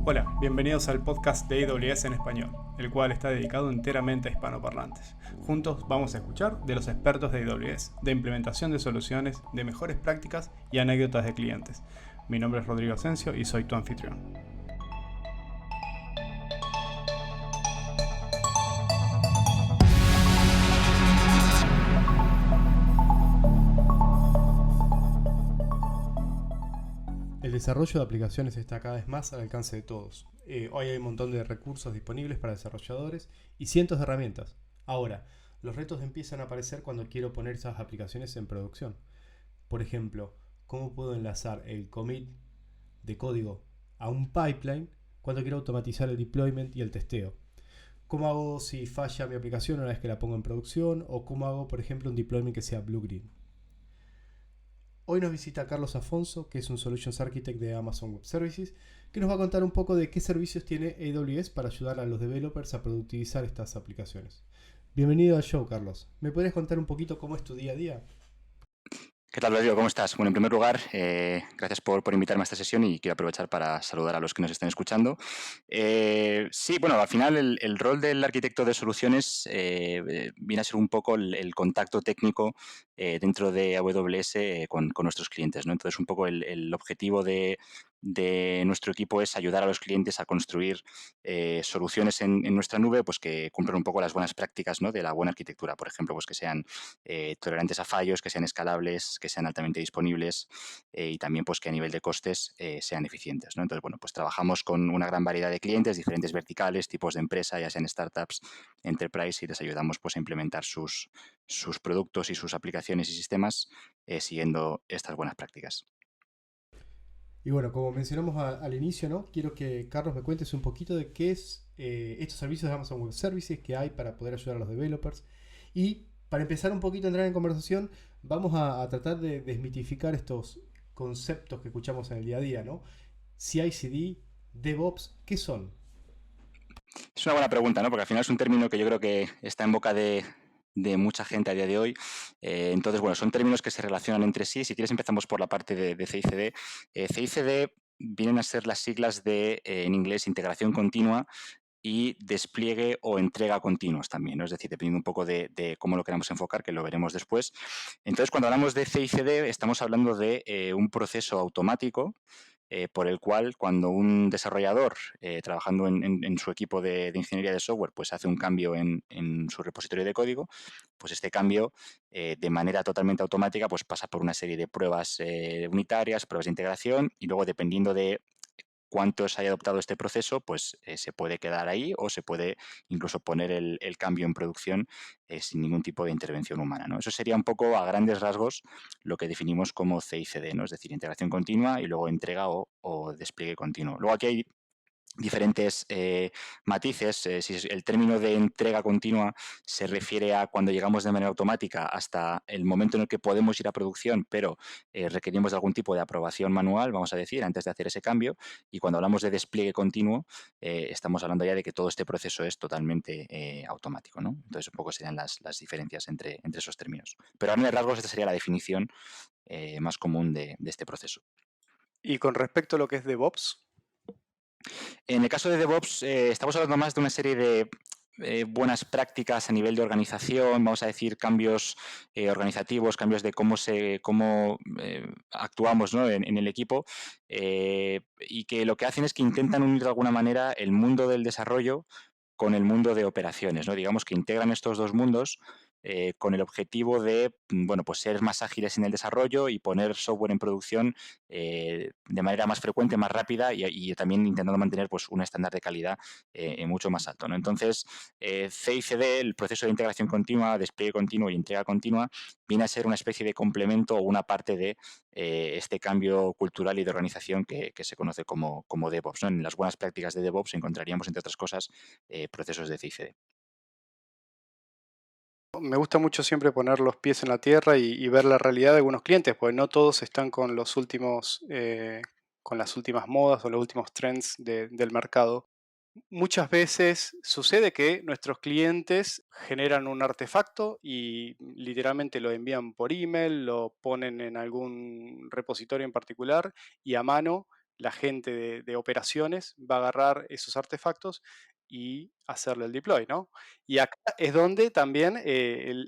Hola, bienvenidos al podcast de AWS en español, el cual está dedicado enteramente a hispanoparlantes. Juntos vamos a escuchar de los expertos de AWS, de implementación de soluciones, de mejores prácticas y anécdotas de clientes. Mi nombre es Rodrigo Asensio y soy tu anfitrión. El desarrollo de aplicaciones está cada vez más al alcance de todos. Hoy hay un montón de recursos disponibles para desarrolladores y cientos de herramientas. Ahora, los retos empiezan a aparecer cuando quiero poner esas aplicaciones en producción. Por ejemplo, ¿cómo puedo enlazar el commit de código a un pipeline cuando quiero automatizar el deployment y el testeo? ¿Cómo hago si falla mi aplicación una vez que la pongo en producción? ¿O cómo hago, por ejemplo, un deployment que sea blue-green? Hoy nos visita Carlos Afonso, que es un Solutions Architect de Amazon Web Services, que nos va a contar un poco de qué servicios tiene AWS para ayudar a los developers a productivizar estas aplicaciones. Bienvenido al show, Carlos. ¿Me podrías contar un poquito cómo es tu día a día? ¿Qué tal, Rodrigo? ¿Cómo estás? Bueno, en primer lugar, gracias por invitarme a esta sesión y quiero aprovechar para saludar a los que nos estén escuchando. Sí, bueno, al final el rol del arquitecto de soluciones viene a ser un poco el contacto técnico dentro de AWS con nuestros clientes, ¿no? Entonces, un poco el objetivo de nuestro equipo es ayudar a los clientes a construir soluciones en nuestra nube pues que cumplan un poco las buenas prácticas, ¿no?, de la buena arquitectura. Por ejemplo, pues que sean tolerantes a fallos, que sean escalables, que sean altamente disponibles y también pues que a nivel de costes sean eficientes, ¿no? Entonces, bueno, pues trabajamos con una gran variedad de clientes, diferentes verticales, tipos de empresa, ya sean startups, enterprise, y les ayudamos pues a implementar sus productos y sus aplicaciones y sistemas siguiendo estas buenas prácticas. Y bueno, como mencionamos al inicio, ¿no? Quiero que Carlos me cuentes un poquito de qué es estos servicios de Amazon Web Services que hay para poder ayudar a los developers. Y para empezar un poquito a entrar en conversación, vamos a tratar de desmitificar estos conceptos que escuchamos en el día a día, ¿no? CI/CD, DevOps, ¿qué son? Es una buena pregunta, ¿no? Porque al final es un término que yo creo que está en boca de mucha gente a día de hoy. Entonces, bueno, son términos que se relacionan entre sí. Si quieres, empezamos por la parte de CI/CD. CI/CD vienen a ser las siglas de, en inglés, integración continua y despliegue o entrega continuos también, ¿no? Es decir, dependiendo un poco de cómo lo queramos enfocar, que lo veremos después. Entonces, cuando hablamos de CI/CD, estamos hablando de un proceso automático por el cual cuando un desarrollador trabajando en su equipo de ingeniería de software pues hace un cambio en su repositorio de código, pues este cambio de manera totalmente automática pues pasa por una serie de pruebas unitarias, pruebas de integración y luego dependiendo de cuánto se haya adoptado este proceso, pues se puede quedar ahí o se puede incluso poner el cambio en producción sin ningún tipo de intervención humana, ¿no? Eso sería un poco a grandes rasgos lo que definimos como CICD, ¿no? Es decir, integración continua y luego entrega o despliegue continuo. Luego aquí hay diferentes matices. Si el término de entrega continua se refiere a cuando llegamos de manera automática hasta el momento en el que podemos ir a producción, pero requerimos de algún tipo de aprobación manual, vamos a decir, antes de hacer ese cambio. Y cuando hablamos de despliegue continuo, estamos hablando ya de que todo este proceso es totalmente automático, ¿no? Entonces, un poco serían las diferencias entre esos términos. Pero a grandes rasgos, esta sería la definición más común de este proceso. Y con respecto a lo que es DevOps, En el caso de DevOps, estamos hablando más de una serie de buenas prácticas a nivel de organización, vamos a decir cambios organizativos, cambios de cómo actuamos, ¿no?, en el equipo, y que lo que hacen es que intentan unir de alguna manera el mundo del desarrollo con el mundo de operaciones, ¿no? Digamos que integran estos dos mundos con el objetivo de, bueno, pues ser más ágiles en el desarrollo y poner software en producción de manera más frecuente, más rápida y también intentando mantener pues, un estándar de calidad mucho más alto, ¿no? Entonces, CICD, el proceso de integración continua, despliegue continuo y entrega continua, viene a ser una especie de complemento o una parte de este cambio cultural y de organización que se conoce como DevOps, ¿no? En las buenas prácticas de DevOps encontraríamos, entre otras cosas, procesos de CICD. me gusta mucho siempre poner los pies en la tierra y ver la realidad de algunos clientes, porque no todos están con los últimos, con las últimas modas o los últimos trends del mercado. Muchas veces sucede que nuestros clientes generan un artefacto y literalmente lo envían por email, lo ponen en algún repositorio en particular y a mano la gente de operaciones va a agarrar esos artefactos y hacerle el deploy, ¿no? Y acá es donde también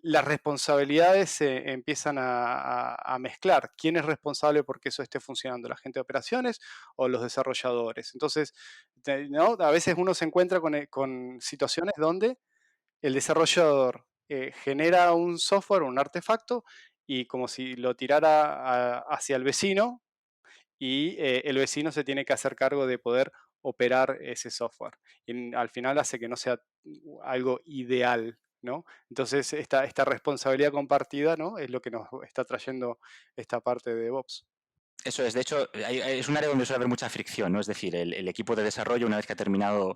las responsabilidades se empiezan a mezclar. ¿Quién es responsable porque eso esté funcionando? ¿La gente de operaciones o los desarrolladores? Entonces, ¿no? A veces uno se encuentra con situaciones donde el desarrollador genera un software, un artefacto, y como si lo tirara hacia el vecino, y el vecino se tiene que hacer cargo de poder operar ese software. Y al final hace que no sea algo ideal, ¿no? Entonces, esta responsabilidad compartida, ¿no? Es lo que nos está trayendo esta parte de DevOps. Eso es, de hecho, es un área donde suele haber mucha fricción, ¿no? Es decir, el equipo de desarrollo, una vez que ha terminado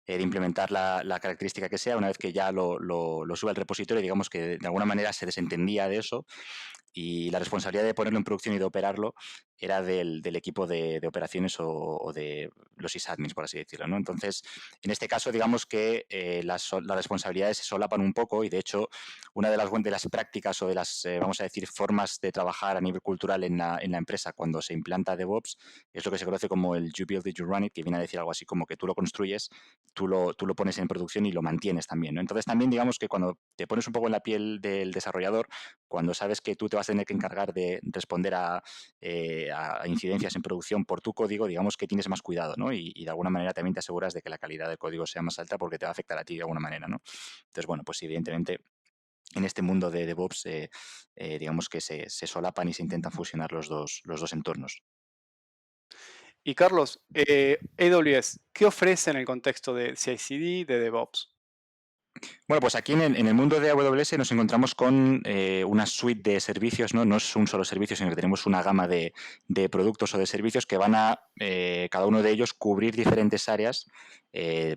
de implementar la característica que sea, una vez que ya lo sube al repositorio, digamos que de alguna manera se desentendía de eso, y la responsabilidad de ponerlo en producción y de operarlo era del equipo de operaciones o de los sysadmins, por así decirlo, ¿no? Entonces, en este caso, digamos que las responsabilidades se solapan un poco y, de hecho, una de las prácticas o de las, vamos a decir, formas de trabajar a nivel cultural en la empresa cuando se implanta DevOps es lo que se conoce como el you build it, you run it, que viene a decir algo así como que tú lo construyes, tú lo pones en producción y lo mantienes también, ¿no? Entonces, también digamos que cuando te pones un poco en la piel del desarrollador, cuando sabes que tú te vas a tener que encargar de responder a incidencias en producción por tu código, digamos que tienes más cuidado, ¿no? Y de alguna manera también te aseguras de que la calidad del código sea más alta porque te va a afectar a ti de alguna manera, ¿no? Entonces, bueno, pues evidentemente en este mundo de DevOps, digamos que se solapan y se intentan fusionar los dos entornos. Y Carlos, AWS, ¿qué ofrece en el contexto de CI/CD, de DevOps? Bueno, pues aquí en el mundo de AWS nos encontramos con una suite de servicios, ¿no? No es un solo servicio, sino que tenemos una gama de productos o de servicios que van a, cada uno de ellos, cubrir diferentes áreas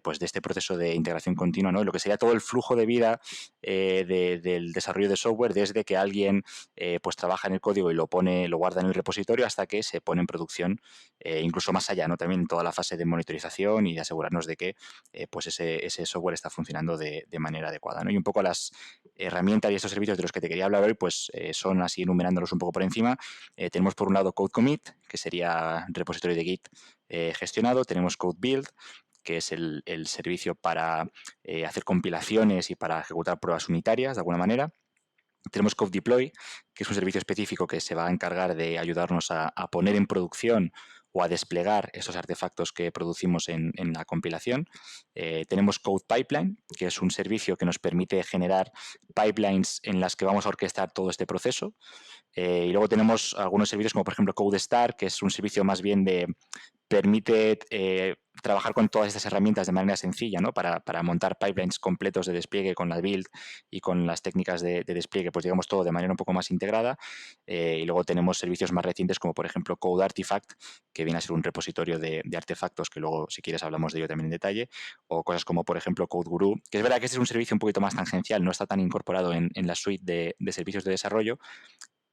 pues de este proceso de integración continua, ¿no? Lo que sería todo el flujo de vida del desarrollo de software, desde que alguien pues trabaja en el código y lo guarda en el repositorio hasta que se pone en producción, incluso más allá, ¿no? También toda la fase de monitorización y de asegurarnos de que pues ese software está funcionando de manera adecuada, ¿no? Y un poco las herramientas y esos servicios de los que te quería hablar hoy, pues son, así enumerándolos un poco por encima. Tenemos por un lado Code Commit, que sería repositorio de Git gestionado. Tenemos Code Build, que es el servicio para hacer compilaciones y para ejecutar pruebas unitarias de alguna manera. Tenemos Code Deploy, que es un servicio específico que se va a encargar de ayudarnos a poner en producción o a desplegar esos artefactos que producimos en la compilación. Tenemos Code Pipeline, que es un servicio que nos permite generar pipelines en las que vamos a orquestar todo este proceso. Y luego tenemos algunos servicios como por ejemplo CodeStar, que es un servicio más bien permite trabajar con todas estas herramientas de manera sencilla, ¿no? Para montar pipelines completos de despliegue con la build y con las técnicas de despliegue, pues digamos todo de manera un poco más integrada. Y luego tenemos servicios más recientes como por ejemplo Code Artifact, que viene a ser un repositorio de artefactos, que luego si quieres hablamos de ello también en detalle, o cosas como por ejemplo Code Guru, que es verdad que este es un servicio un poquito más tangencial, no está tan incorporado en la suite de servicios de desarrollo,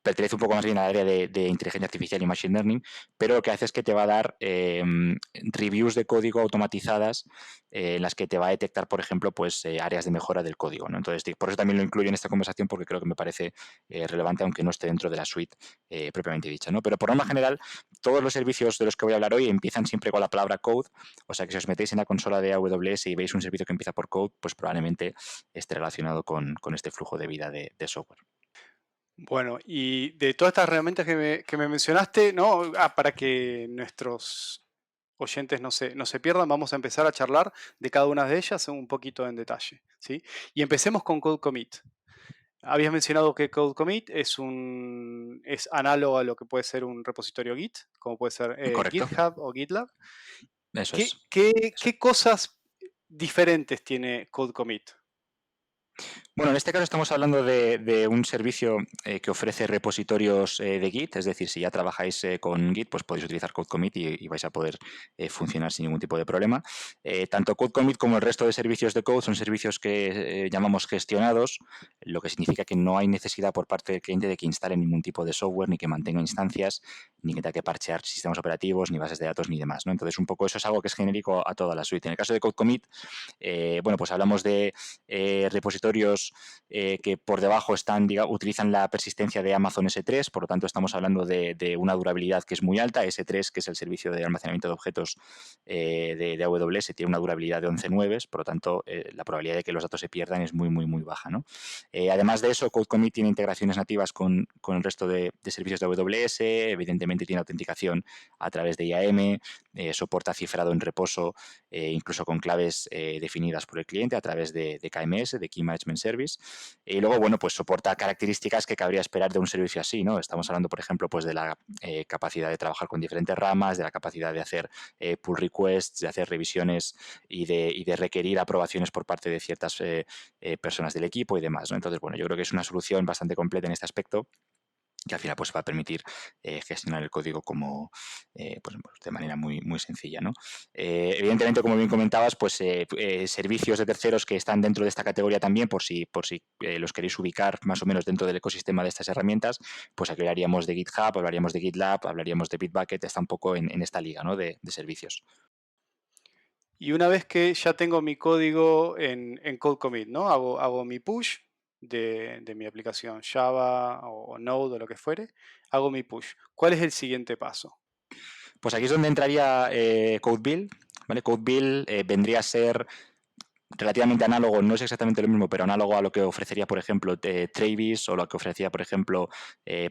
pertenece un poco más bien al área de inteligencia artificial y machine learning, pero lo que hace es que te va a dar reviews de código automatizadas en las que te va a detectar, por ejemplo, pues áreas de mejora del código, ¿no? Entonces, por eso también lo incluyo en esta conversación porque creo que me parece relevante, aunque no esté dentro de la suite propiamente dicha, ¿no? Pero por norma general, todos los servicios de los que voy a hablar hoy empiezan siempre con la palabra code, o sea que si os metéis en la consola de AWS y veis un servicio que empieza por code, pues probablemente esté relacionado con este flujo de vida de software. Bueno, y de todas estas herramientas que me mencionaste, ¿no? Para que nuestros oyentes no se pierdan, vamos a empezar a charlar de cada una de ellas un poquito en detalle, ¿sí? Y empecemos con Code Commit. Habías mencionado que Code Commit es análogo a lo que puede ser un repositorio Git, como puede ser Correcto, GitHub o GitLab. eso es. ¿Qué cosas diferentes tiene Code Commit? Bueno, en este caso estamos hablando de un servicio que ofrece repositorios de Git, es decir, si ya trabajáis con Git, pues podéis utilizar Code Commit y vais a poder funcionar sin ningún tipo de problema. Tanto Code Commit como el resto de servicios de code son servicios que llamamos gestionados, lo que significa que no hay necesidad por parte del cliente de que instale ningún tipo de software ni que mantenga instancias ni que tenga que parchear sistemas operativos, ni bases de datos, ni demás, ¿no? Entonces, un poco eso es algo que es genérico a toda la suite. En el caso de Code Commit, bueno, pues hablamos de repositorios que por debajo están, utilizan la persistencia de Amazon S3, por lo tanto estamos hablando de una durabilidad que es muy alta. S3, que es el servicio de almacenamiento de objetos de AWS, tiene una durabilidad de 11.9, por lo tanto la probabilidad de que los datos se pierdan es muy, muy, muy baja, ¿no? Además de eso, Code Commit tiene integraciones nativas con el resto de servicios de AWS, evidentemente tiene autenticación a través de IAM, soporta cifrado en reposo, incluso con claves definidas por el cliente a través de KMS, de Key Management Service. Y luego, bueno, pues soporta características que cabría esperar de un servicio así, ¿no? Estamos hablando, por ejemplo, pues de la capacidad de trabajar con diferentes ramas, de la capacidad de hacer pull requests, de hacer revisiones y de requerir aprobaciones por parte de ciertas personas del equipo y demás, ¿no? Entonces, bueno, yo creo que es una solución bastante completa en este aspecto, que al final pues va a permitir gestionar el código como pues, de manera muy, muy sencilla, ¿no? Evidentemente, como bien comentabas, pues servicios de terceros que están dentro de esta categoría también, por si los queréis ubicar más o menos dentro del ecosistema de estas herramientas, pues aquí hablaríamos de GitHub, hablaríamos de GitLab, hablaríamos de Bitbucket, está un poco en esta liga, ¿no? de servicios. Y una vez que ya tengo mi código en Code Commit, ¿no? Hago mi push de mi aplicación Java o Node o lo que fuere, hago mi push. ¿Cuál es el siguiente paso? Pues aquí es donde entraría CodeBuild, ¿vale? CodeBuild vendría a ser relativamente análogo, no es exactamente lo mismo, pero análogo a lo que ofrecería, por ejemplo, Travis, o lo que ofrecía, por ejemplo,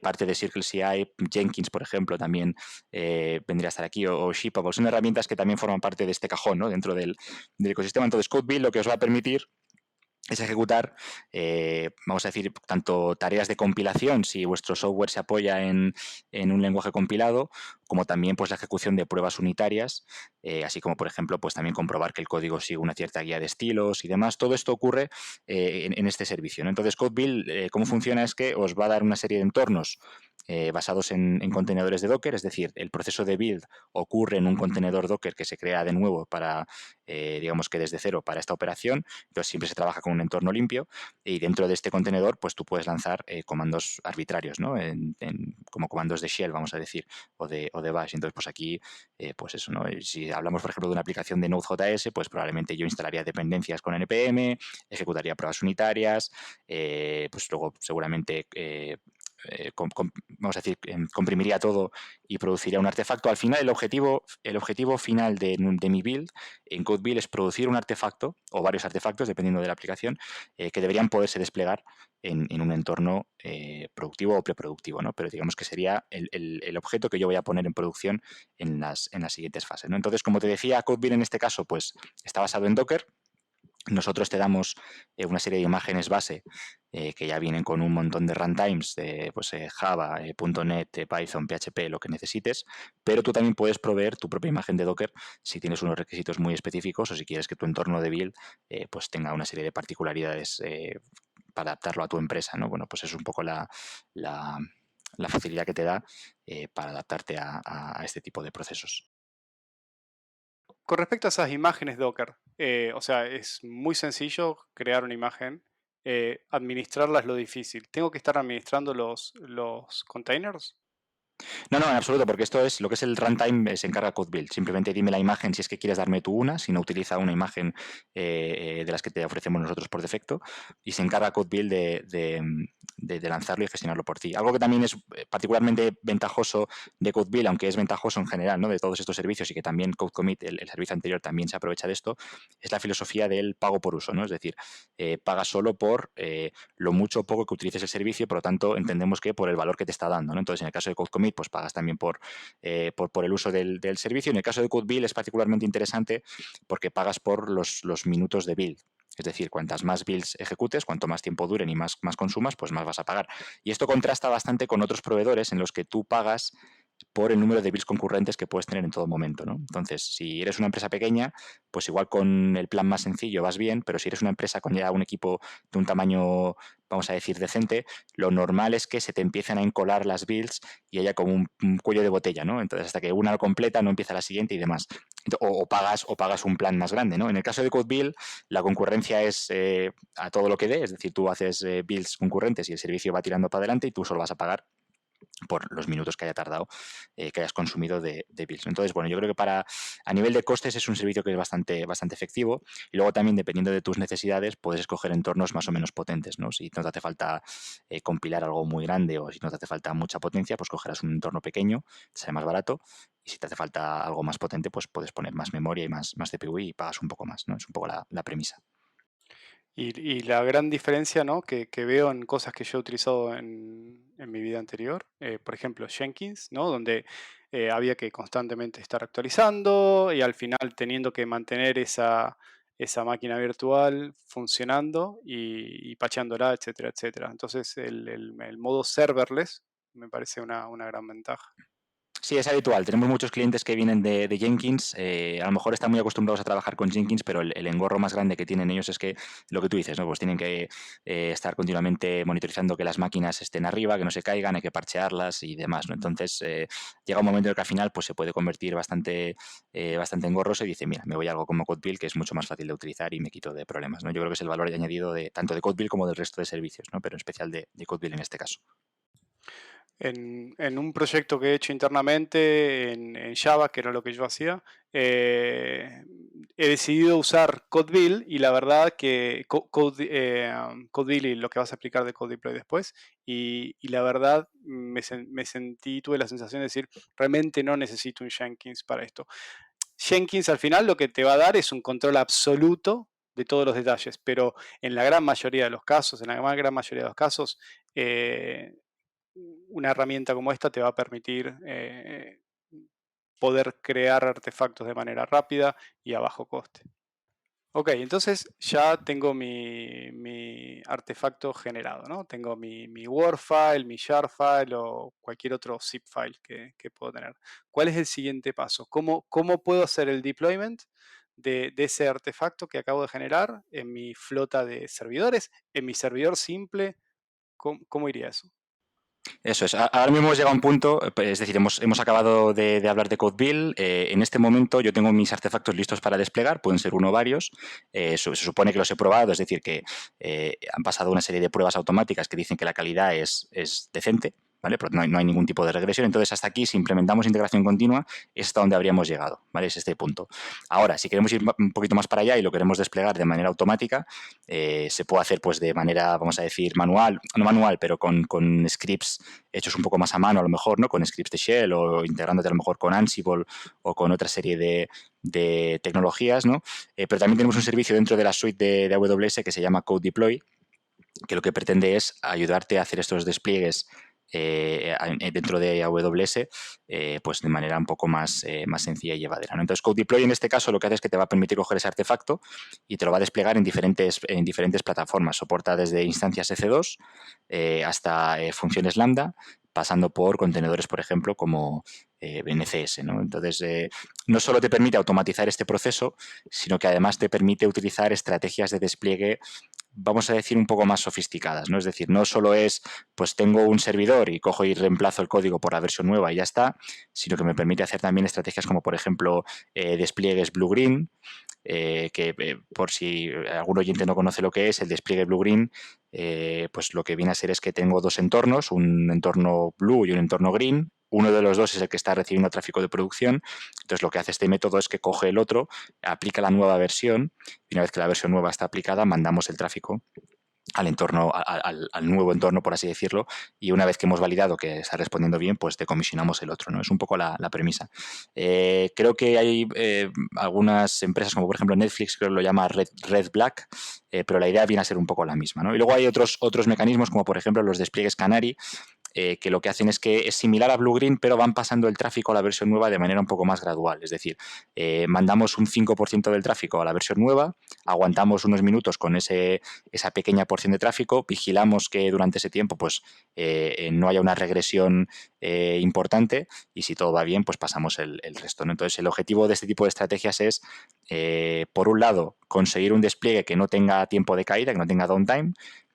parte de CircleCI, Jenkins, por ejemplo, también vendría a estar aquí, o Shippable. Son herramientas que también forman parte de este cajón, ¿no? Dentro del ecosistema. Entonces, CodeBuild lo que os va a permitir es ejecutar, vamos a decir, tanto tareas de compilación, si vuestro software se apoya en un lenguaje compilado, como también pues, la ejecución de pruebas unitarias, así como, por ejemplo, pues también comprobar que el código sigue una cierta guía de estilos y demás. Todo esto ocurre en este servicio, ¿no? Entonces, CodeBuild, cómo funciona es que os va a dar una serie de entornos basados en contenedores de Docker, es decir, el proceso de build ocurre en un contenedor Docker que se crea de nuevo para, digamos que desde cero para esta operación. Entonces siempre se trabaja con un entorno limpio y dentro de este contenedor pues tú puedes lanzar comandos arbitrarios, ¿no? Como comandos de shell, vamos a decir, o de bash. Entonces pues aquí, pues eso, ¿no? Si hablamos por ejemplo de una aplicación de Node.js, pues probablemente yo instalaría dependencias con npm, ejecutaría pruebas unitarias, pues luego seguramente vamos a decir, comprimiría todo y produciría un artefacto. Al final, el objetivo final de mi build en CodeBuild es producir un artefacto o varios artefactos, dependiendo de la aplicación, que deberían poderse desplegar en un entorno productivo o preproductivo, ¿no? Pero digamos que sería el objeto que yo voy a poner en producción en las siguientes fases, ¿no? Entonces, como te decía, CodeBuild en este caso, pues está basado en Docker. Nosotros te damos una serie de imágenes base que ya vienen con un montón de runtimes de pues, Java, .NET, Python, PHP, lo que necesites, pero tú también puedes proveer tu propia imagen de Docker si tienes unos requisitos muy específicos o si quieres que tu entorno de build pues tenga una serie de particularidades para adaptarlo a tu empresa, ¿no? Bueno, pues es un poco la facilidad que te da para adaptarte a este tipo de procesos. Con respecto a esas imágenes Docker, o sea, es muy sencillo crear una imagen, administrarla es lo difícil. ¿Tengo que estar administrando los containers? No, en absoluto, porque esto es lo que es el runtime, se encarga CodeBuild. Simplemente dime la imagen si es que quieres darme tú una, si no utiliza una imagen de las que te ofrecemos nosotros por defecto, y se encarga CodeBuild de lanzarlo y gestionarlo por ti. Algo que también es particularmente ventajoso de CodeBuild, aunque es ventajoso en general, ¿no? De todos estos servicios y que también CodeCommit, el servicio anterior, también se aprovecha de esto, es la filosofía del pago por uso, ¿no? Es decir, pagas solo por lo mucho o poco que utilices el servicio, por lo tanto entendemos que por el valor que te está dando, ¿no? Entonces, en el caso de CodeCommit, pues pagas también por el uso del servicio. En el caso de CodeBuild es particularmente interesante porque pagas por los minutos de build. Es decir, cuantas más builds ejecutes, cuanto más tiempo duren y más consumas, pues más vas a pagar. Y esto contrasta bastante con otros proveedores en los que tú pagas por el número de builds concurrentes que puedes tener en todo momento, ¿no? Entonces, si eres una empresa pequeña, pues igual con el plan más sencillo vas bien, pero si eres una empresa con ya un equipo de un tamaño, vamos a decir, decente, lo normal es que se te empiecen a encolar las builds y haya como un cuello de botella, ¿no? Entonces, hasta que una lo completa, no empieza la siguiente y demás. O pagas un plan más grande, ¿no? En el caso de CodeBuild, la concurrencia es a todo lo que dé, es decir, tú haces builds concurrentes y el servicio va tirando para adelante y tú solo vas a pagar por los minutos que haya tardado, que hayas consumido de builds. Entonces, bueno, yo creo que a nivel de costes es un servicio que es bastante efectivo, y luego también, dependiendo de tus necesidades, puedes escoger entornos más o menos potentes, ¿no? Si no te hace falta compilar algo muy grande, o si no te hace falta mucha potencia, pues cogerás un entorno pequeño, te sale más barato, y si te hace falta algo más potente, pues puedes poner más memoria y más CPU y pagas un poco más, ¿no? Es un poco la premisa. Y la gran diferencia, ¿no? que veo en cosas que yo he utilizado en mi vida anterior, por ejemplo, Jenkins, ¿no? Donde había que constantemente estar actualizando y al final teniendo que mantener esa máquina virtual funcionando y pacheándola, etcétera, etcétera. Entonces el modo serverless me parece una gran ventaja. Sí, es habitual. Tenemos muchos clientes que vienen de Jenkins. A lo mejor están muy acostumbrados a trabajar con Jenkins, pero el engorro más grande que tienen ellos es que lo que tú dices, ¿no? Pues tienen que estar continuamente monitorizando que las máquinas estén arriba, que no se caigan, hay que parchearlas y demás, ¿no? Entonces, llega un momento en que al final pues, se puede convertir bastante engorroso, y dice, mira, me voy a algo como CodeBuild, que es mucho más fácil de utilizar y me quito de problemas, ¿no? Yo creo que es el valor añadido tanto de CodeBuild como del resto de servicios, ¿no? Pero en especial de CodeBuild en este caso. En un proyecto que he hecho internamente en Java, que era lo que yo hacía, he decidido usar CodeBuild, y la verdad que CodeBuild y lo que vas a explicar de Code Deploy después, y la verdad tuve la sensación de decir, realmente no necesito un Jenkins para esto. Jenkins al final lo que te va a dar es un control absoluto de todos los detalles, pero en la gran mayoría de los casos, una herramienta como esta te va a permitir poder crear artefactos de manera rápida y a bajo coste. Ok, entonces ya tengo mi artefacto generado, ¿no? Tengo mi Word file, mi jar file o cualquier otro zip file que puedo tener. ¿Cuál es el siguiente paso? ¿Cómo puedo hacer el deployment de ese artefacto que acabo de generar en mi flota de servidores, en mi servidor simple? ¿Cómo iría eso? Eso es. Ahora mismo hemos llegado a un punto, es decir, hemos acabado de hablar de CodeBuild. En este momento yo tengo mis artefactos listos para desplegar, pueden ser uno o varios. Se supone que los he probado, es decir, que han pasado una serie de pruebas automáticas que dicen que la calidad es decente, ¿vale? Pero no hay ningún tipo de regresión. Entonces, hasta aquí, si implementamos integración continua, es hasta donde habríamos llegado, ¿vale? Es este punto. Ahora, si queremos ir un poquito más para allá y lo queremos desplegar de manera automática, se puede hacer pues de manera, vamos a decir, manual, no manual, pero con scripts hechos un poco más a mano, a lo mejor, ¿no? Con scripts de Shell, o integrándote a lo mejor con Ansible o con otra serie de tecnologías, ¿no? Pero también tenemos un servicio dentro de la suite de AWS que se llama Code Deploy, que lo que pretende es ayudarte a hacer estos despliegues dentro de AWS, pues de manera un poco más sencilla y llevadera, ¿no? Entonces, Code Deploy en este caso lo que hace es que te va a permitir coger ese artefacto y te lo va a desplegar en diferentes plataformas. Soporta desde instancias EC2 hasta funciones Lambda, pasando por contenedores, por ejemplo, como NCS, ¿no? Entonces, no solo te permite automatizar este proceso, sino que además te permite utilizar estrategias de despliegue, vamos a decir, un poco más sofisticadas, ¿no? Es decir, no solo es, pues tengo un servidor y cojo y reemplazo el código por la versión nueva y ya está, sino que me permite hacer también estrategias como, por ejemplo, despliegues blue-green, que por si algún oyente no conoce lo que es el despliegue blue-green, pues lo que viene a ser es que tengo dos entornos, un entorno blue y un entorno green. Uno de los dos es el que está recibiendo tráfico de producción. Entonces, lo que hace este método es que coge el otro, aplica la nueva versión, y una vez que la versión nueva está aplicada, mandamos el tráfico al entorno, al nuevo entorno, por así decirlo, y una vez que hemos validado que está respondiendo bien, pues decomisionamos el otro, ¿no? Es un poco la premisa. Creo que hay algunas empresas, como por ejemplo Netflix, creo que lo llama Red Black, pero la idea viene a ser un poco la misma, ¿no? Y luego hay otros mecanismos, como por ejemplo los despliegues Canary, que lo que hacen es que es similar a Blue Green, pero van pasando el tráfico a la versión nueva de manera un poco más gradual. Es decir, mandamos un 5% del tráfico a la versión nueva, aguantamos unos minutos con esa pequeña porción de tráfico, vigilamos que durante ese tiempo pues, no haya una regresión importante, y si todo va bien, pues pasamos el resto, ¿no? Entonces, el objetivo de este tipo de estrategias es, por un lado, conseguir un despliegue que no tenga tiempo de caída, que no tenga downtime,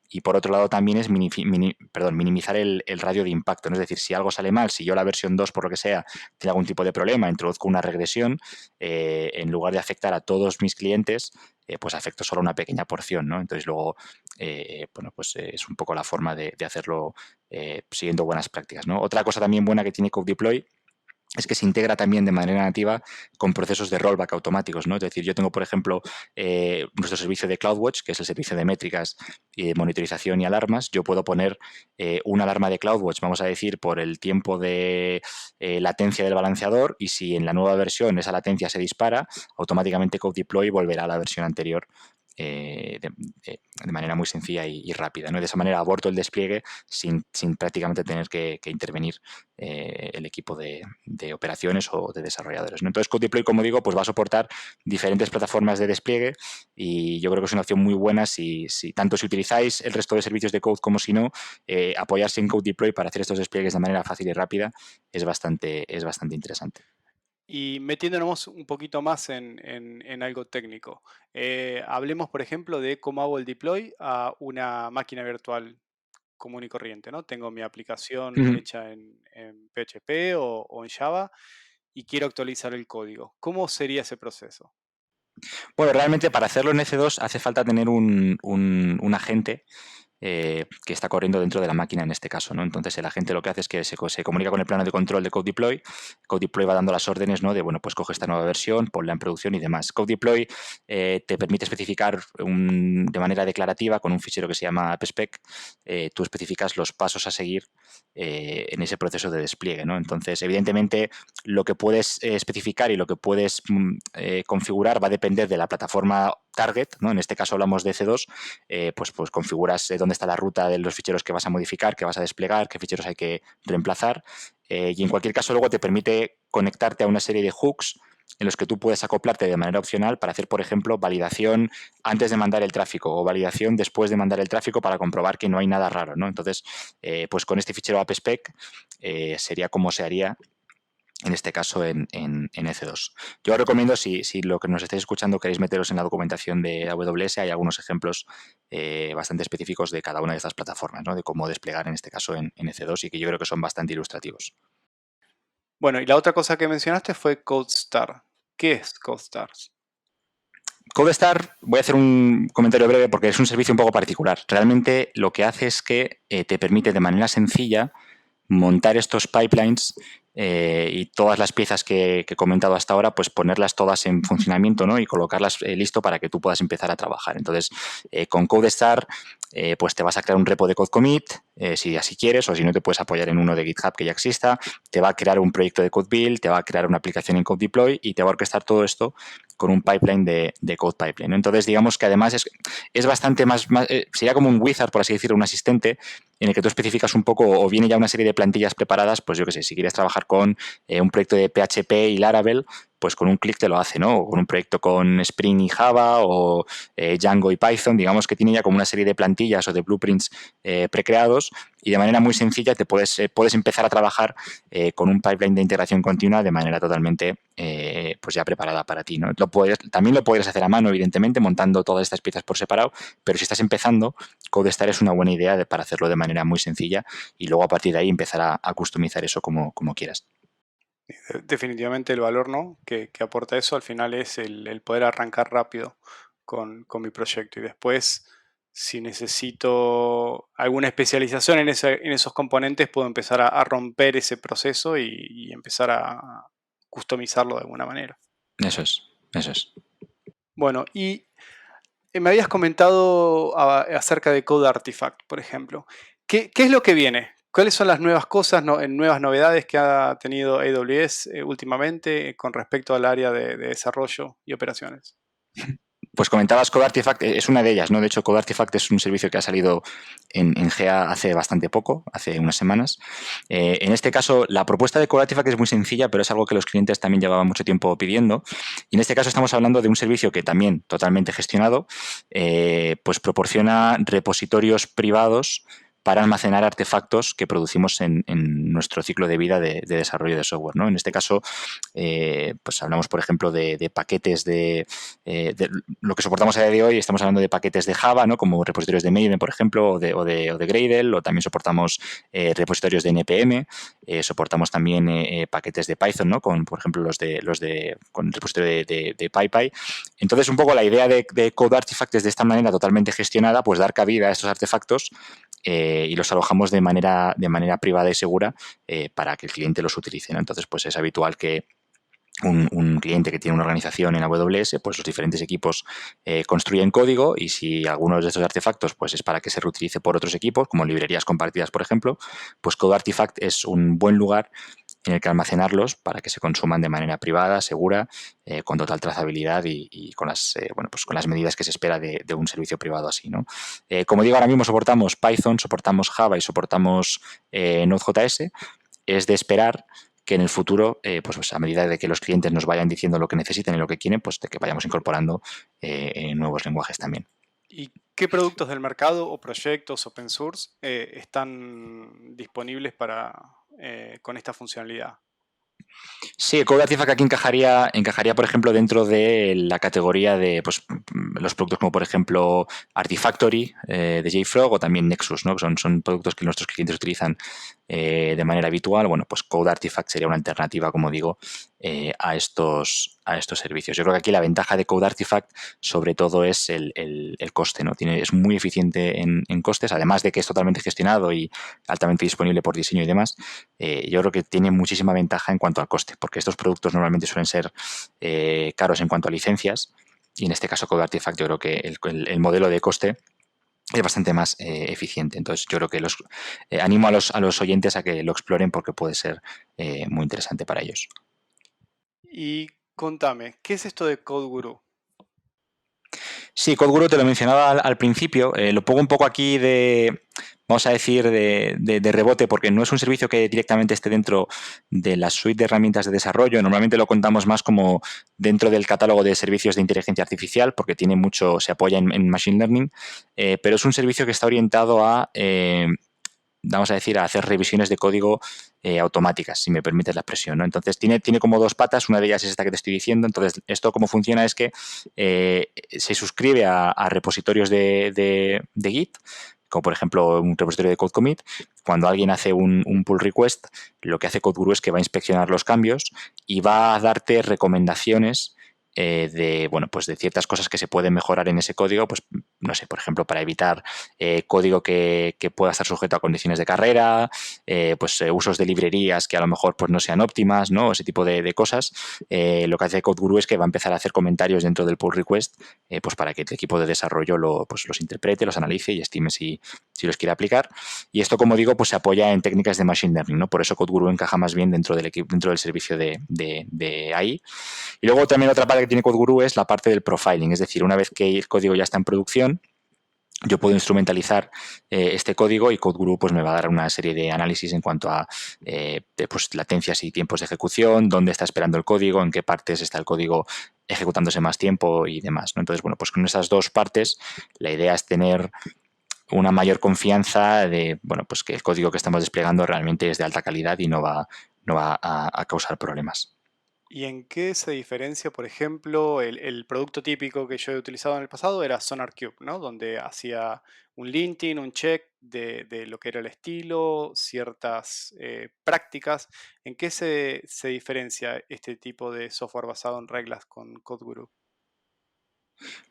y por otro lado también es minimizar el radio de impacto, ¿no? Es decir, si algo sale mal, si yo la versión 2, por lo que sea, tiene algún tipo de problema, introduzco una regresión, en lugar de afectar a todos mis clientes, pues afecto solo a una pequeña porción, ¿no? Entonces luego, bueno, pues es un poco la forma de hacerlo siguiendo buenas prácticas, ¿no? Otra cosa también buena que tiene Code Deploy es que se integra también de manera nativa con procesos de rollback automáticos, ¿no? Es decir, yo tengo, por ejemplo, nuestro servicio de CloudWatch, que es el servicio de métricas y de monitorización y alarmas. Yo puedo poner una alarma de CloudWatch, vamos a decir, por el tiempo de latencia del balanceador, y si en la nueva versión esa latencia se dispara, automáticamente Code Deploy volverá a la versión anterior de manera muy sencilla y rápida, ¿no? De esa manera aborto el despliegue sin prácticamente tener que intervenir el equipo de operaciones o de desarrolladores, ¿no? Entonces, Code Deploy, como digo, pues va a soportar diferentes plataformas de despliegue, y yo creo que es una opción muy buena tanto si utilizáis el resto de servicios de Code como si no, apoyarse en Code Deploy para hacer estos despliegues de manera fácil y rápida es bastante interesante. Y metiéndonos un poquito más en algo técnico, hablemos, por ejemplo, de cómo hago el deploy a una máquina virtual común y corriente, ¿no? Tengo mi aplicación hecha en PHP o en Java y quiero actualizar el código. ¿Cómo sería ese proceso? Bueno, realmente para hacerlo en EC2 hace falta tener un agente que está corriendo dentro de la máquina en este caso, ¿no? Entonces el agente lo que hace es que se comunica con el plano de control de Code Deploy. Code Deploy va dando las órdenes, ¿no? De, bueno, pues coge esta nueva versión, ponla en producción y demás. Code Deploy te permite especificar de manera declarativa con un fichero que se llama AppSpec. Tú especificas los pasos a seguir en ese proceso de despliegue, ¿no? Entonces, evidentemente, lo que puedes especificar y lo que puedes configurar va a depender de la plataforma target, ¿no? En este caso hablamos de EC2, pues configuras dónde está la ruta de los ficheros que vas a modificar, que vas a desplegar, qué ficheros hay que reemplazar, y en cualquier caso luego te permite conectarte a una serie de hooks en los que tú puedes acoplarte de manera opcional para hacer, por ejemplo, validación antes de mandar el tráfico o validación después de mandar el tráfico para comprobar que no hay nada raro, ¿no? Entonces, pues con este fichero AppSpec sería como se haría en este caso en EC2. Yo os recomiendo, si lo que nos estáis escuchando queréis meteros en la documentación de AWS, hay algunos ejemplos bastante específicos de cada una de estas plataformas, ¿no? De cómo desplegar en este caso en EC2, y que yo creo que son bastante ilustrativos. Bueno, y la otra cosa que mencionaste fue CodeStar. ¿Qué es CodeStar? CodeStar, voy a hacer un comentario breve porque es un servicio un poco particular. Realmente lo que hace es que te permite de manera sencilla montar estos pipelines y todas las piezas que he comentado hasta ahora, pues ponerlas todas en funcionamiento, ¿no? Y colocarlas listo para que tú puedas empezar a trabajar. Entonces, con CodeStar, pues te vas a crear un repo de code commit, si así quieres, o si no te puedes apoyar en uno de GitHub que ya exista, te va a crear un proyecto de code build, te va a crear una aplicación en code deploy y te va a orquestar todo esto con un pipeline de code pipeline. Entonces, digamos que además es bastante más sería como un wizard, por así decirlo, un asistente en el que tú especificas un poco, o viene ya una serie de plantillas preparadas, pues yo qué sé, si quieres trabajar con un proyecto de PHP y Laravel, pues con un clic te lo hace, ¿no? O con un proyecto con Spring y Java, o Django y Python, digamos que tiene ya como una serie de plantillas o de blueprints precreados, y de manera muy sencilla te puedes empezar a trabajar con un pipeline de integración continua de manera totalmente pues ya preparada para ti, ¿no? También lo podrías hacer a mano, evidentemente, montando todas estas piezas por separado, pero si estás empezando, CodeStar es una buena idea para hacerlo de manera muy sencilla y luego a partir de ahí empezar a customizar eso como quieras. Definitivamente el valor, ¿no? que aporta eso al final es el poder arrancar rápido con mi proyecto, y después, si necesito alguna especialización en esos componentes, puedo empezar a romper ese proceso y empezar a customizarlo de alguna manera. Eso es. Bueno, y me habías comentado acerca de Code Artifact, por ejemplo. ¿Qué es lo que viene? ¿Cuáles son las nuevas cosas, nuevas novedades que ha tenido AWS últimamente con respecto al área de desarrollo y operaciones? Pues comentabas Code Artifact, es una de ellas, ¿no? De hecho, Code Artifact es un servicio que ha salido en GA hace bastante poco, hace unas semanas. En este caso, la propuesta de Code Artifact es muy sencilla, pero es algo que los clientes también llevaban mucho tiempo pidiendo. Y en este caso estamos hablando de un servicio que también totalmente gestionado, pues proporciona repositorios privados para almacenar artefactos que producimos en nuestro ciclo de vida de desarrollo de software, ¿no? En este caso, pues hablamos, por ejemplo, de paquetes de lo que soportamos a día de hoy. Estamos hablando de paquetes de Java, ¿no? Como repositorios de Maven, por ejemplo, o de Gradle, o también soportamos repositorios de NPM, soportamos también paquetes de Python, ¿no? Con, por ejemplo, con el repositorio de PyPy. Entonces, un poco la idea de Code Artifact es de esta manera totalmente gestionada, pues dar cabida a estos artefactos y los alojamos de manera privada y segura para que el cliente los utilice, ¿no? Entonces, pues es habitual que un cliente que tiene una organización en AWS, pues los diferentes equipos construyen código, y si algunos de estos artefactos pues es para que se reutilice por otros equipos, como librerías compartidas, por ejemplo, pues Code Artifact es un buen lugar en el que almacenarlos para que se consuman de manera privada, segura, con total trazabilidad y con las medidas que se espera de un servicio privado así, ¿no? Como digo, ahora mismo soportamos Python, soportamos Java y soportamos Node.js. Es de esperar que en el futuro, pues a medida de que los clientes nos vayan diciendo lo que necesiten y lo que quieren, pues de que vayamos incorporando nuevos lenguajes también. ¿Y qué productos del mercado o proyectos open source están disponibles con esta funcionalidad? Sí, Code Artifact aquí encajaría, por ejemplo, dentro de la categoría de pues, los productos como, por ejemplo, Artifactory de JFrog, o también Nexus, ¿no? Son productos que nuestros clientes utilizan de manera habitual. Bueno, pues Code Artifact sería una alternativa, como digo, a estos servicios. Yo creo que aquí la ventaja de Code Artifact sobre todo es el coste, ¿no? Es muy eficiente en costes, además de que es totalmente gestionado y altamente disponible por diseño y demás. Yo creo que tiene muchísima ventaja en cuanto al coste, porque estos productos normalmente suelen ser caros en cuanto a licencias, y en este caso Code Artifact yo creo que el modelo de coste es bastante más eficiente. Entonces yo creo que animo a los oyentes a que lo exploren, porque puede ser muy interesante para ellos. Y contame, ¿qué es esto de CodeGuru? Sí, CodeGuru te lo mencionaba al principio. Lo pongo un poco aquí vamos a decir, de rebote, porque no es un servicio que directamente esté dentro de la suite de herramientas de desarrollo. Normalmente lo contamos más como dentro del catálogo de servicios de inteligencia artificial, porque se apoya en Machine Learning, pero es un servicio que está orientado vamos a decir, a hacer revisiones de código automáticas, si me permites la expresión, ¿no? Entonces, tiene como dos patas. Una de ellas es esta que te estoy diciendo. Entonces, esto cómo funciona es que se suscribe a repositorios de Git, como por ejemplo un repositorio de Code Commit. Cuando alguien hace un pull request, lo que hace CodeGuru es que va a inspeccionar los cambios y va a darte recomendaciones de ciertas cosas que se pueden mejorar en ese código, pues no sé, por ejemplo, para evitar código que pueda estar sujeto a condiciones de carrera, usos de librerías que a lo mejor pues no sean óptimas, ¿no? Ese tipo de cosas. Lo que hace CodeGuru es que va a empezar a hacer comentarios dentro del pull request, pues para que el equipo de desarrollo los interprete, los analice y estime si los quiere aplicar. Y esto, como digo, pues se apoya en técnicas de Machine Learning, ¿no? Por eso CodeGuru encaja más bien dentro del servicio de AI. Y luego también otra parte que tiene CodeGuru es la parte del profiling, es decir, una vez que el código ya está en producción, yo puedo instrumentalizar este código, y CodeGuru pues me va a dar una serie de análisis en cuanto a latencias y tiempos de ejecución, dónde está esperando el código, en qué partes está el código ejecutándose más tiempo y demás, ¿no? Entonces, bueno, pues con esas dos partes la idea es tener una mayor confianza de, pues que el código que estamos desplegando realmente es de alta calidad y no va a causar problemas. ¿Y en qué se diferencia, por ejemplo, el producto típico que yo he utilizado en el pasado era SonarQube, ¿no? Donde hacía un linting, un check de lo que era el estilo, ciertas prácticas. ¿En qué se diferencia este tipo de software basado en reglas con CodeGuru?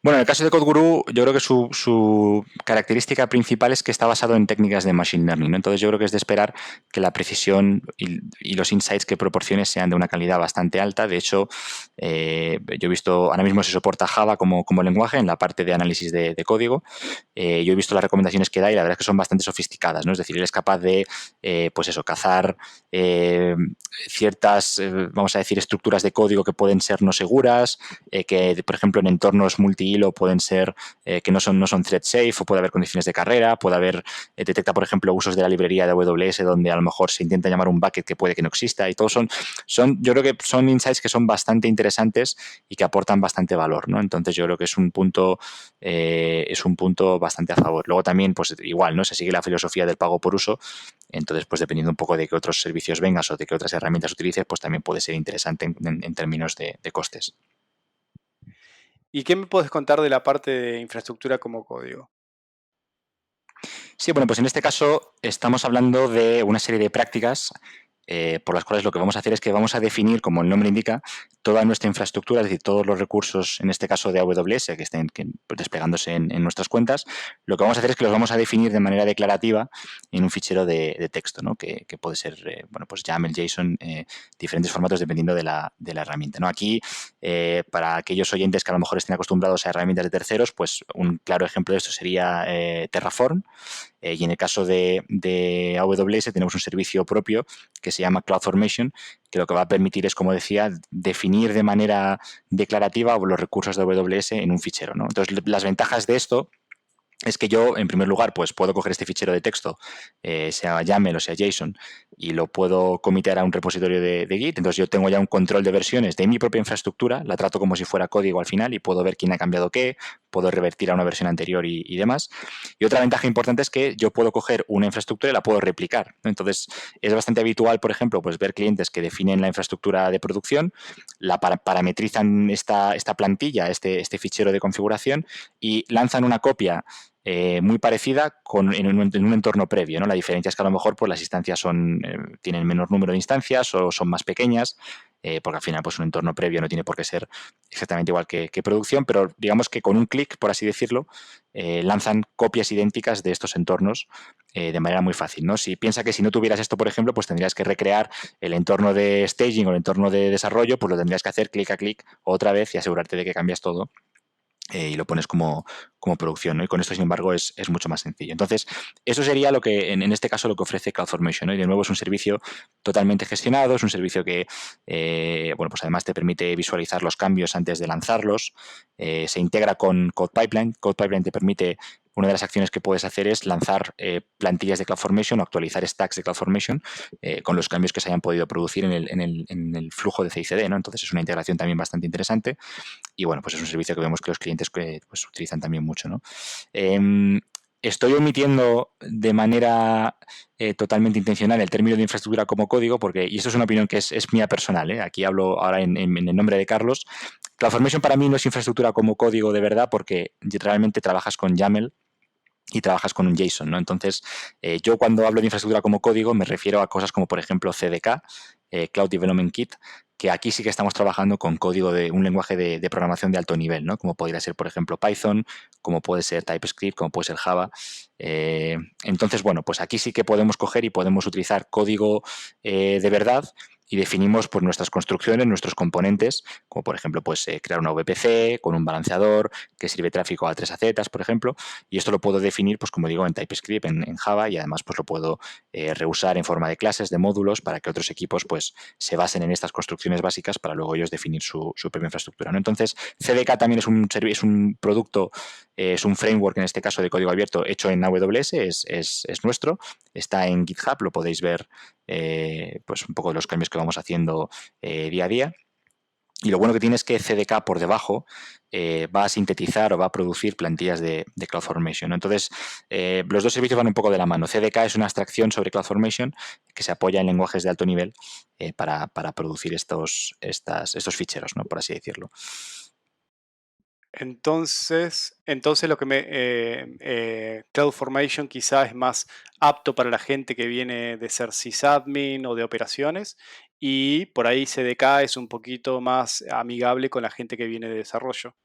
Bueno, en el caso de CodeGuru, yo creo que su característica principal es que está basado en técnicas de Machine Learning, ¿no? Entonces yo creo que es de esperar que la precisión y los insights que proporcione sean de una calidad bastante alta. De hecho, yo he visto, ahora mismo se soporta Java como lenguaje en la parte de análisis de código. Yo he visto las recomendaciones que da y la verdad es que son bastante sofisticadas, ¿no? Es decir, él es capaz de, cazar ciertas, vamos a decir, estructuras de código que pueden ser no seguras, que, por ejemplo, en entornos códigos multihilo pueden ser que no son thread safe, o puede haber condiciones de carrera, puede haber, detecta, por ejemplo, usos de la librería de AWS donde a lo mejor se intenta llamar un bucket que puede que no exista, y todos yo creo que son insights que son bastante interesantes y que aportan bastante valor, ¿no? Entonces yo creo que es un punto bastante a favor. Luego también, pues igual, ¿no? Se sigue la filosofía del pago por uso. Entonces, pues dependiendo un poco de qué otros servicios vengas o de qué otras herramientas utilices, pues también puede ser interesante en términos de costes. ¿Y qué me puedes contar de la parte de infraestructura como código? Sí, bueno, pues en este caso estamos hablando de una serie de prácticas por las cuales lo que vamos a hacer es que vamos a definir, como el nombre indica, toda nuestra infraestructura, es decir, todos los recursos, en este caso de AWS, que estén desplegándose en nuestras cuentas. Lo que vamos a hacer es que los vamos a definir de manera declarativa en un fichero de texto, ¿no? que puede ser, bueno, pues YAML, JSON, diferentes formatos dependiendo de la herramienta, ¿no? Aquí, para aquellos oyentes que a lo mejor estén acostumbrados a herramientas de terceros, pues un claro ejemplo de esto sería Terraform. Y en el caso de AWS tenemos un servicio propio que se llama CloudFormation, que lo que va a permitir es, como decía, definir de manera declarativa los recursos de AWS en un fichero, ¿no? Entonces, las ventajas de esto es que yo, en primer lugar, pues puedo coger este fichero de texto, sea YAML o sea JSON, y lo puedo comitear a un repositorio de Git. Entonces yo tengo ya un control de versiones de mi propia infraestructura, la trato como si fuera código al final y puedo ver quién ha cambiado qué, puedo revertir a una versión anterior y demás. Y otra ventaja importante es que yo puedo coger una infraestructura y la puedo replicar. Entonces es bastante habitual, por ejemplo, pues ver clientes que definen la infraestructura de producción, la parametrizan esta plantilla, este fichero de configuración, y lanzan una copia muy parecida en un entorno previo, ¿no? La diferencia es que a lo mejor pues, las instancias tienen menor número de instancias o son más pequeñas, porque al final pues, un entorno previo no tiene por qué ser exactamente igual que producción, pero digamos que con un clic, por así decirlo, lanzan copias idénticas de estos entornos de manera muy fácil, ¿no? Si piensa que si no tuvieras esto, por ejemplo, pues tendrías que recrear el entorno de staging o el entorno de desarrollo, pues lo tendrías que hacer clic a clic otra vez y asegurarte de que cambias todo. Y lo pones como producción, ¿no? Y con esto, sin embargo, es mucho más sencillo. Entonces, eso sería lo que, en este caso, lo que ofrece CloudFormation, ¿no? Y de nuevo es un servicio totalmente gestionado, es un servicio que, bueno, pues además te permite visualizar los cambios antes de lanzarlos, se integra con CodePipeline. CodePipeline te permite, una de las acciones que puedes hacer es lanzar plantillas de CloudFormation o actualizar stacks de CloudFormation con los cambios que se hayan podido producir en el flujo de CI/CD, ¿no? Entonces, es una integración también bastante interesante. Y bueno, pues es un servicio que vemos que los clientes pues, utilizan también mucho, ¿no? Estoy omitiendo de manera totalmente intencional el término de infraestructura como código, y esto es una opinión que es mía personal, ¿eh? Aquí hablo ahora en el nombre de Carlos. CloudFormation para mí no es infraestructura como código de verdad, porque realmente trabajas con YAML y trabajas con un JSON, ¿no? Entonces, yo cuando hablo de infraestructura como código me refiero a cosas como, por ejemplo, CDK, Cloud Development Kit, que aquí sí que estamos trabajando con código de un lenguaje de programación de alto nivel, ¿no? Como podría ser, por ejemplo, Python, como puede ser TypeScript, como puede ser Java. Entonces, bueno, pues aquí sí que podemos coger y podemos utilizar código de verdad y definimos pues, nuestras construcciones, nuestros componentes, como por ejemplo pues, crear una VPC con un balanceador que sirve tráfico a 3AZ, por ejemplo, y esto lo puedo definir, pues como digo, en TypeScript, en Java, y además pues lo puedo reusar en forma de clases, de módulos, para que otros equipos pues se basen en estas construcciones básicas para luego ellos definir su propia infraestructura, ¿no? Entonces, CDK también es un producto, es un framework, en este caso de código abierto, hecho en AWS, es nuestro, está en GitHub, lo podéis ver pues un poco de los cambios que vamos haciendo día a día. Y lo bueno que tiene es que CDK por debajo va a sintetizar o va a producir plantillas de CloudFormation, ¿no? Entonces, los dos servicios van un poco de la mano. CDK es una abstracción sobre CloudFormation que se apoya en lenguajes de alto nivel para producir estos ficheros, ¿no? Por así decirlo. Entonces lo que CloudFormation quizás es más apto para la gente que viene de ser sysadmin o de operaciones, y por ahí CDK es un poquito más amigable con la gente que viene de desarrollo.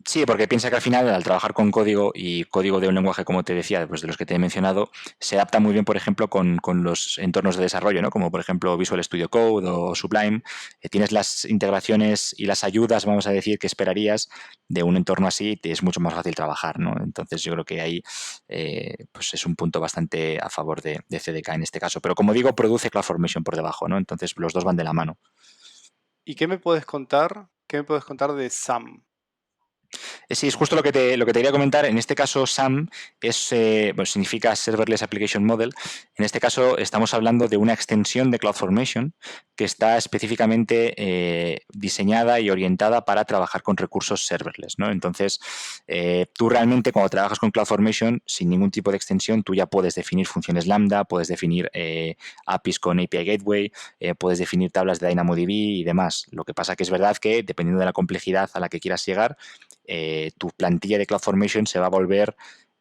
Sí, porque piensa que al final, al trabajar con código y código de un lenguaje, como te decía, pues de los que te he mencionado, se adapta muy bien, por ejemplo, con los entornos de desarrollo, ¿no? Como por ejemplo Visual Studio Code o Sublime. Tienes las integraciones y las ayudas, vamos a decir, que esperarías de un entorno así, y es mucho más fácil trabajar, ¿no? Entonces yo creo que ahí pues es un punto bastante a favor de CDK en este caso. Pero como digo, produce CloudFormation por debajo, ¿no? Entonces los dos van de la mano. ¿Y qué me puedes contar? ¿Qué me puedes contar de SAM? Sí, es justo lo que te quería comentar. En este caso, SAM significa Serverless Application Model. En este caso, estamos hablando de una extensión de CloudFormation que está específicamente diseñada y orientada para trabajar con recursos serverless, ¿no? Entonces, tú realmente cuando trabajas con CloudFormation, sin ningún tipo de extensión, tú ya puedes definir funciones Lambda, puedes definir APIs con API Gateway, puedes definir tablas de DynamoDB y demás. Lo que pasa que es verdad que, dependiendo de la complejidad a la que quieras llegar, tu plantilla de CloudFormation se va a volver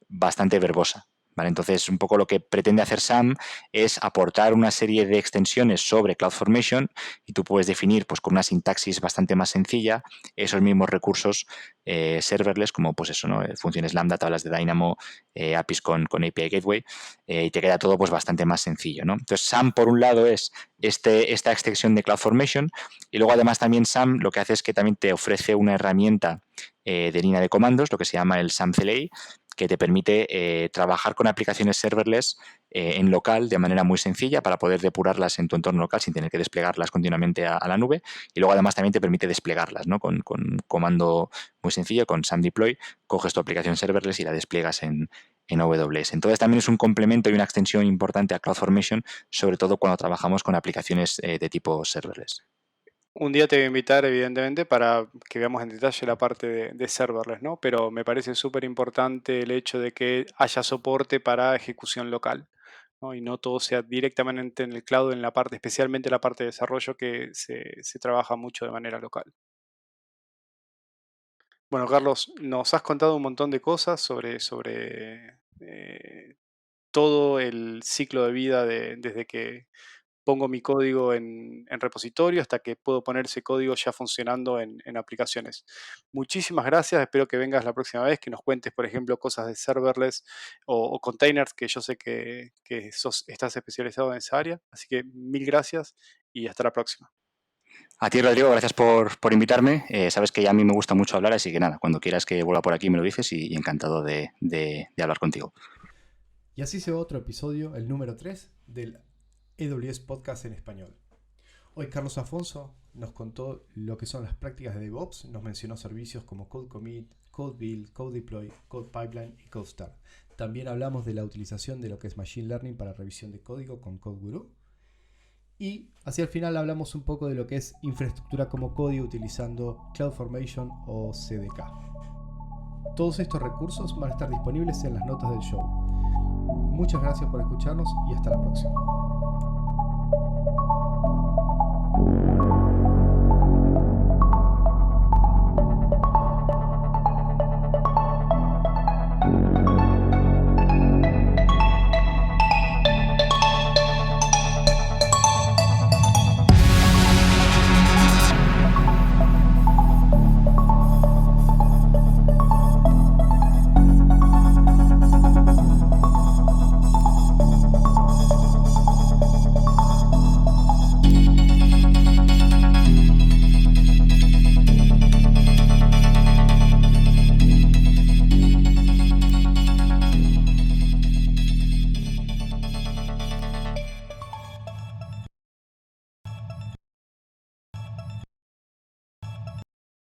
bastante verbosa. ¿Vale? Entonces, un poco lo que pretende hacer SAM es aportar una serie de extensiones sobre CloudFormation y tú puedes definir pues, con una sintaxis bastante más sencilla esos mismos recursos serverless, como pues eso, ¿no? Funciones Lambda, tablas de Dynamo, APIs con API Gateway, y te queda todo pues, bastante más sencillo, ¿no? Entonces, SAM, por un lado, es esta extensión de CloudFormation y luego, además, también SAM lo que hace es que también te ofrece una herramienta de línea de comandos, lo que se llama el SAM CLI, que te permite trabajar con aplicaciones serverless en local de manera muy sencilla para poder depurarlas en tu entorno local sin tener que desplegarlas continuamente a la nube. Y luego además también te permite desplegarlas, ¿no? Con un comando muy sencillo, con SAM Deploy, coges tu aplicación serverless y la despliegas en AWS. Entonces también es un complemento y una extensión importante a CloudFormation, sobre todo cuando trabajamos con aplicaciones de tipo serverless. Un día te voy a invitar, evidentemente, para que veamos en detalle la parte de serverless, ¿no? Pero me parece súper importante el hecho de que haya soporte para ejecución local, ¿no? Y no todo sea directamente en el cloud, en la parte, especialmente la parte de desarrollo, que se trabaja mucho de manera local. Bueno, Carlos, nos has contado un montón de cosas sobre todo el ciclo de vida desde que pongo mi código en repositorio hasta que puedo poner ese código ya funcionando en aplicaciones. Muchísimas gracias, espero que vengas la próxima vez, que nos cuentes, por ejemplo, cosas de serverless o containers, que yo sé que estás especializado en esa área. Así que mil gracias y hasta la próxima. A ti, Rodrigo, gracias por invitarme. Sabes que ya a mí me gusta mucho hablar, así que nada, cuando quieras que vuelva por aquí me lo dices y encantado de hablar contigo. Y así se va otro episodio, el número 3 del AWS Podcast en español. Hoy Carlos Afonso nos contó lo que son las prácticas de DevOps, nos mencionó servicios como Code Commit, Code Build, Code Deploy, Code Pipeline y CodeStar. También hablamos de la utilización de lo que es Machine Learning para revisión de código con CodeGuru. Y hacia el final hablamos un poco de lo que es infraestructura como código utilizando CloudFormation o CDK. Todos estos recursos van a estar disponibles en las notas del show. Muchas gracias por escucharnos y hasta la próxima.